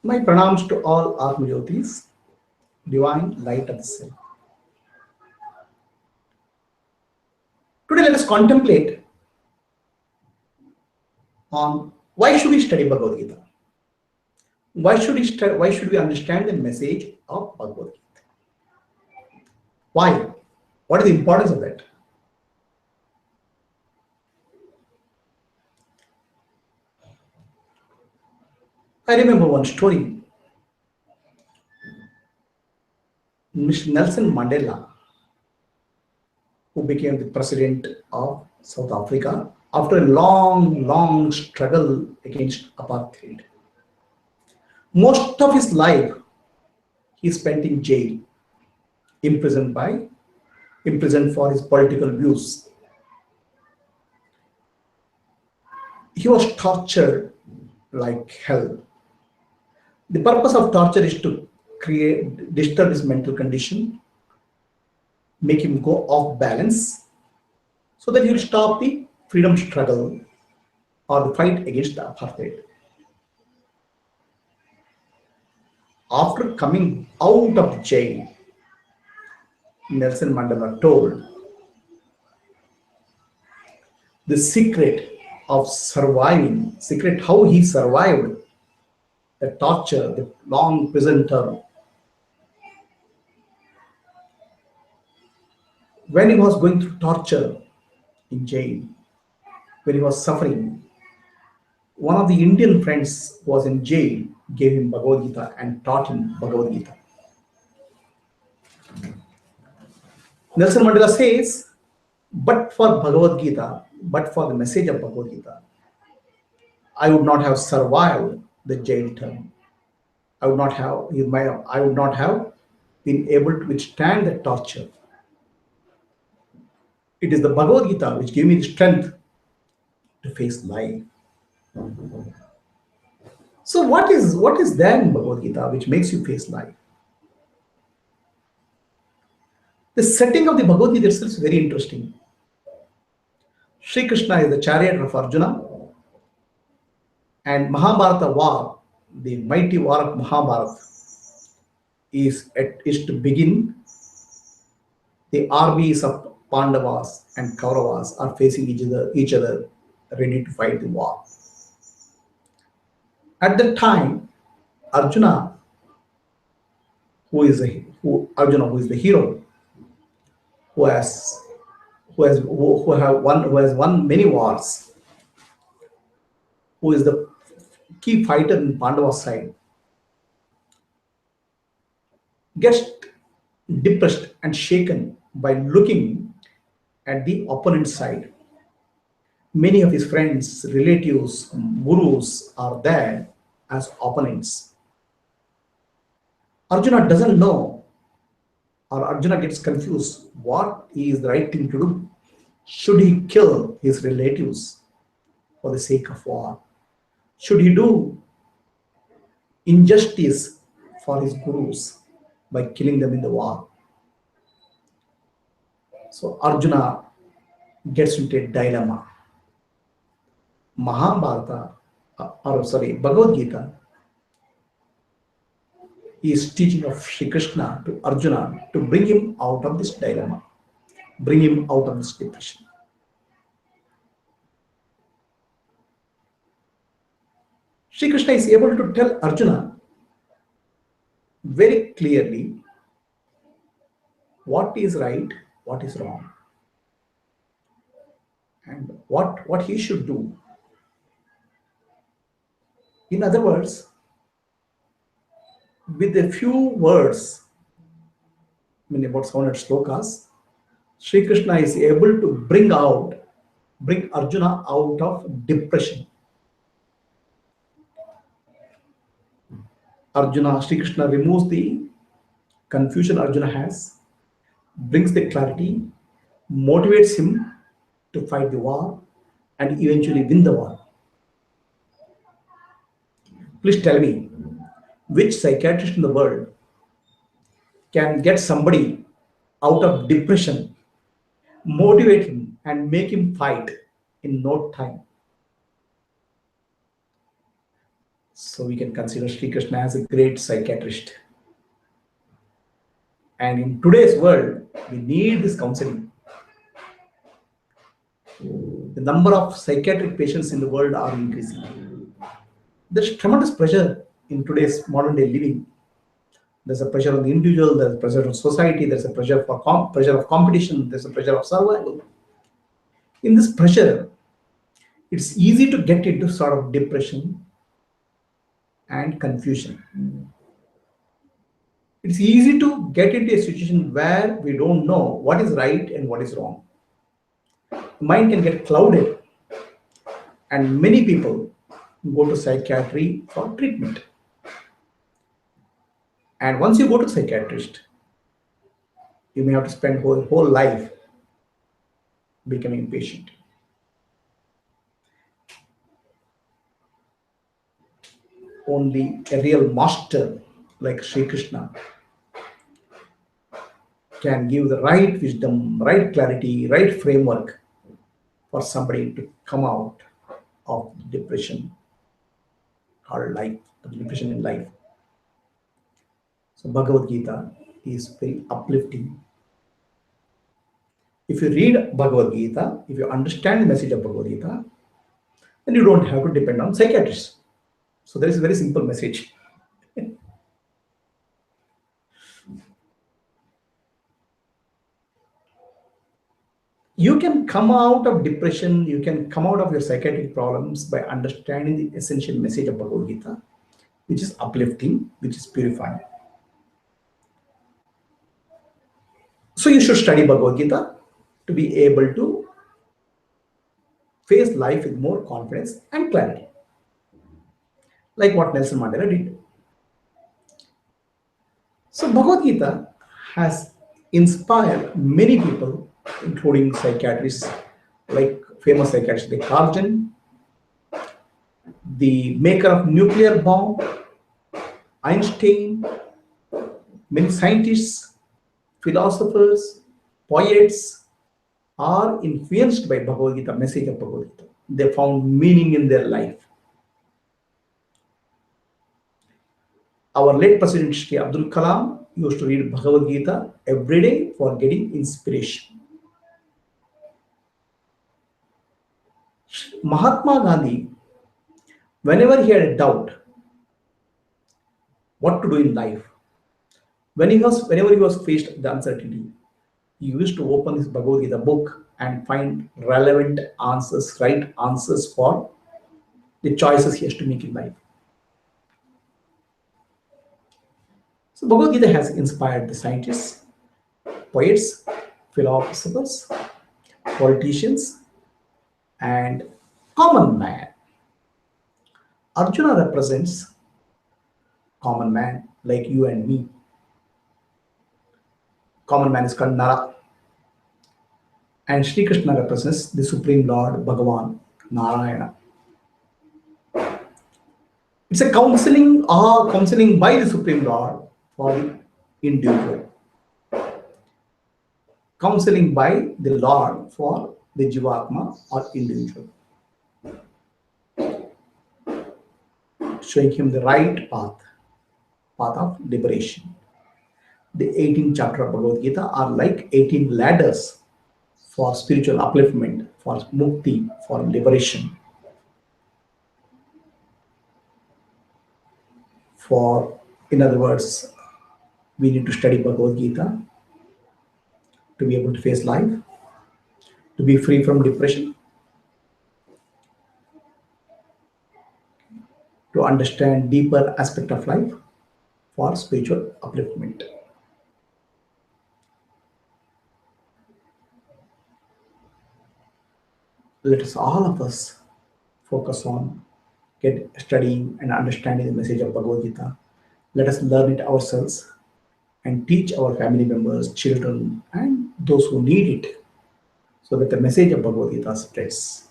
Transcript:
My pranams to all Atmajyotis, divine light of the self. Today, let us contemplate on why should we study Bhagavad Gita? Why should we understand the message of Bhagavad Gita? Why? What is the importance of that? I remember one story. Mr. Nelson Mandela, who became the president of South Africa after a long struggle against apartheid. Most of his life he spent in jail, imprisoned by imprisoned for his political views. He was tortured like hell. The purpose of torture is to disturb his mental condition, make him go off balance, so that he will stop the freedom struggle or the fight against the apartheid. After coming out of jail, Nelson Mandela told the secret of surviving, secret how he survived the torture, the long prison term. When he was going through torture in jail, when he was suffering, one of the Indian friends who was in jail gave him Bhagavad Gita and taught him Bhagavad Gita. Nelson Mandela says, but for Bhagavad Gita, but for the message of Bhagavad Gita, I would not have survived the jail term. I would not have been able to withstand the torture. It is the Bhagavad Gita which gave me the strength to face life. So what is there in Bhagavad Gita which makes you face life? The setting of the Bhagavad Gita itself is very interesting. Sri Krishna is the chariot of Arjuna, and Mahabharata war, the mighty war of Mahabharata, is to begin. The armies of Pandavas and Kauravas are facing each other, ready to fight the war. At that time, Arjuna, who is the hero, who has won many wars, who is the key fighter in Pandava's side, gets depressed and shaken by looking at the opponent side. Many of his friends, relatives, gurus are there as opponents. Arjuna doesn't know, or Arjuna gets confused what is the right thing to do. Should he kill his relatives for the sake of war? Should he do injustice for his gurus by killing them in the war? So Arjuna gets into a dilemma. Bhagavad Gita is teaching of Sri Krishna to Arjuna to bring him out of this dilemma, bring him out of this depression. Sri Krishna is able to tell Arjuna very clearly what is right, what is wrong, and what he should do. In other words, with a few words, about 700 slokas, Sri Krishna is able to bring Arjuna out of depression. Sri Krishna removes the confusion Arjuna has, brings the clarity, motivates him to fight the war, and eventually win the war. Please tell me, which psychiatrist in the world can get somebody out of depression, motivate him, and make him fight in no time? So we can consider Sri Krishna as a great psychiatrist. And in today's world, we need this counseling. The number of psychiatric patients in the world are increasing. There's tremendous pressure in today's modern day living. There's a pressure on the individual, there's a pressure on society, there's a pressure for pressure of competition, there's a pressure of survival. In this pressure, it's easy to get into sort of depression and confusion. It's easy to get into a situation where we don't know what is right and what is wrong. The mind can get clouded, and many people go to psychiatry for treatment. And once you go to psychiatrist, you may have to spend whole life becoming patient. Only a real master like Sri Krishna can give the right wisdom, right clarity, right framework for somebody to come out of depression or life, depression in life. So Bhagavad Gita is very uplifting. If you read Bhagavad Gita, if you understand the message of Bhagavad Gita, then you don't have to depend on psychiatrists. So there is a very simple message. You can come out of depression, you can come out of your psychiatric problems by understanding the essential message of Bhagavad Gita, which is uplifting, which is purifying. So you should study Bhagavad Gita to be able to face life with more confidence and clarity, like what Nelson Mandela did. So Bhagavad Gita has inspired many people, including psychiatrists, like famous psychiatrists like Carl Jung, the maker of nuclear bomb, Einstein, many scientists, philosophers, poets are influenced by Bhagavad Gita, message of Bhagavad Gita. They found meaning in their life. Our late President Shri Abdul Kalam used to read Bhagavad Gita every day for getting inspiration. Mahatma Gandhi, whenever he had a doubt what to do in life, whenever he was faced with the uncertainty, he used to open his Bhagavad Gita book and find relevant answers, right answers for the choices he has to make in life. So Bhagavad Gita has inspired the scientists, poets, philosophers, politicians, and common man. Arjuna represents common man like you and me. Common man is called Nara. And Sri Krishna represents the Supreme Lord Bhagavan, Narayana. It's a counseling by the Supreme Lord for the individual. Counseling by the Lord for the Jivatma or individual. Showing him the right path of liberation. The 18th chapter of Bhagavad Gita are like 18 ladders for spiritual upliftment, for mukti, for liberation. In other words, we need to study Bhagavad Gita to be able to face life, to be free from depression, to understand deeper aspect of life, for spiritual upliftment. Let us, all of us, focus on studying and understanding the message of Bhagavad Gita. Let us learn it ourselves and teach our family members, children, and those who need it, so that the message of Bhagavad Gita spreads.